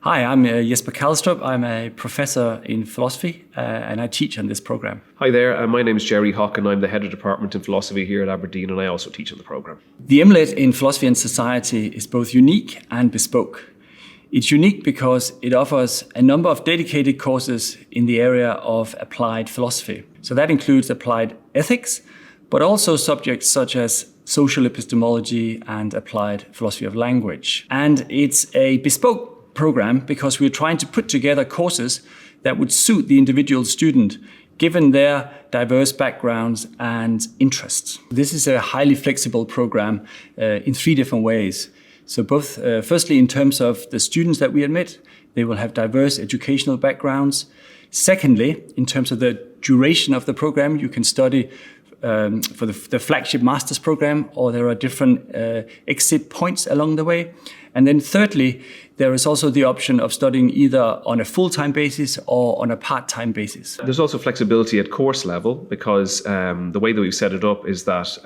Hi, I'm Jesper Kallestrup. I'm a professor in philosophy and I teach on this program. Hi there, my name is Gerry, Hough, and I'm the head of department in philosophy here at Aberdeen, and I also teach on the program. The MLitt in philosophy and society is both unique and bespoke. It's unique because it offers a number of dedicated courses in the area of applied philosophy. So that includes applied ethics, but also subjects such as social epistemology and applied philosophy of language. And it's a bespoke program because we're trying to put together courses that would suit the individual student given their diverse backgrounds and interests. This is a highly flexible program in three different ways. So both, firstly, in terms of the students that we admit, they will have diverse educational backgrounds. Secondly, in terms of the duration of the program, you can study for the flagship master's program, or there are different exit points along the way. And then thirdly, there is also the option of studying either on a full-time basis or on a part-time basis. There's also flexibility at course level because the way that we've set it up is that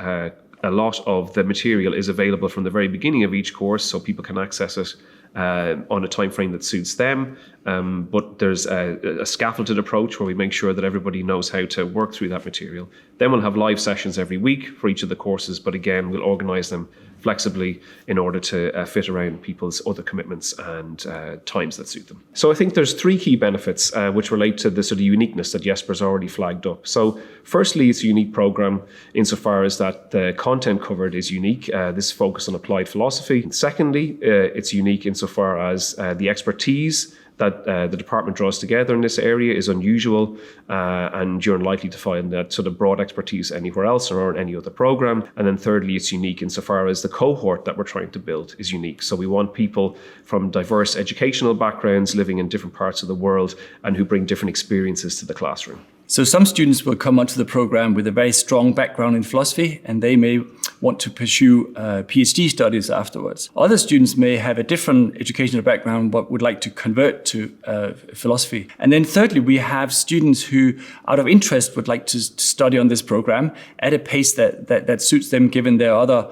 a lot of the material is available from the very beginning of each course, so people can access it on a time frame that suits them. But there's a scaffolded approach where we make sure that everybody knows how to work through that material. Then we'll have live sessions every week for each of the courses, but again, we'll organise them flexibly in order to fit around people's other commitments and times that suit them. So I think there's three key benefits which relate to the sort of uniqueness that Jesper's already flagged up. So firstly, it's a unique program insofar as that the content covered is unique. This is focused on applied philosophy. And secondly, it's unique insofar as the expertise that the department draws together in this area is unusual, and you're unlikely to find that sort of broad expertise anywhere else or in any other program. And then thirdly, it's unique insofar as the cohort that we're trying to build is unique. So we want people from diverse educational backgrounds living in different parts of the world and who bring different experiences to the classroom. So some students will come onto the program with a very strong background in philosophy, and they may want to pursue PhD studies afterwards. Other students may have a different educational background but would like to convert to philosophy. And then thirdly, we have students who, out of interest, would like to study on this program at a pace that suits them given their other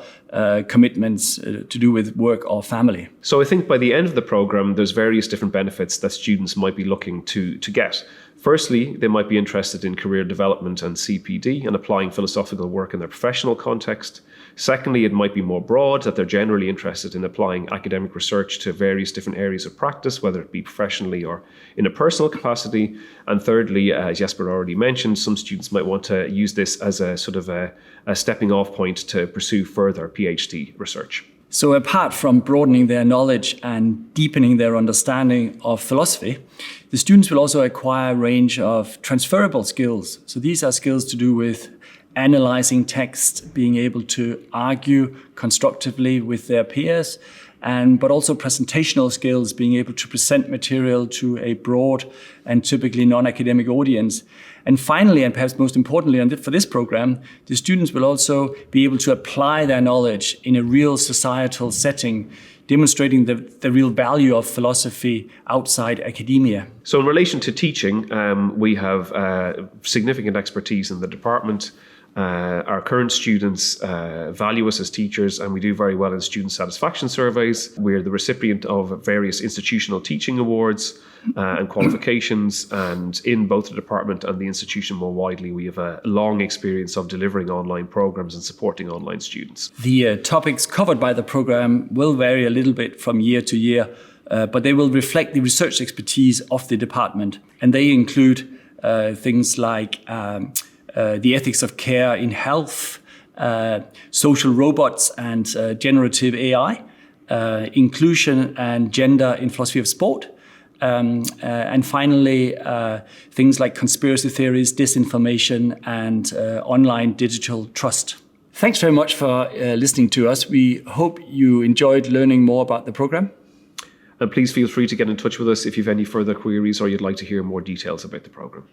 commitments to do with work or family. So I think by the end of the program, there's various different benefits that students might be looking to get. Firstly, they might be interested in career development and CPD and applying philosophical work in their professional context. Secondly, it might be more broad, that they're generally interested in applying academic research to various different areas of practice, whether it be professionally or in a personal capacity. And thirdly, as Jesper already mentioned, some students might want to use this as a sort of a stepping off point to pursue further PhD research. So apart from broadening their knowledge and deepening their understanding of philosophy, the students will also acquire a range of transferable skills. So these are skills to do with analyzing text, being able to argue constructively with their peers, but also presentational skills, being able to present material to a broad and typically non-academic audience. And finally, and perhaps most importantly for this program, the students will also be able to apply their knowledge in a real societal setting, demonstrating the real value of philosophy outside academia. So in relation to teaching, we have significant expertise in the department. Our current students value us as teachers, and we do very well in student satisfaction surveys. We're the recipient of various institutional teaching awards and qualifications, and in both the department and the institution more widely, we have a long experience of delivering online programs and supporting online students. The topics covered by the program will vary a little bit from year to year, but they will reflect the research expertise of the department, and they include things like the ethics of care in health, social robots and generative AI, inclusion and gender in philosophy of sport, and finally things like conspiracy theories, disinformation, and online digital trust. Thanks very much for listening to us. We hope you enjoyed learning more about the program. And please feel free to get in touch with us if you have any further queries or you'd like to hear more details about the program.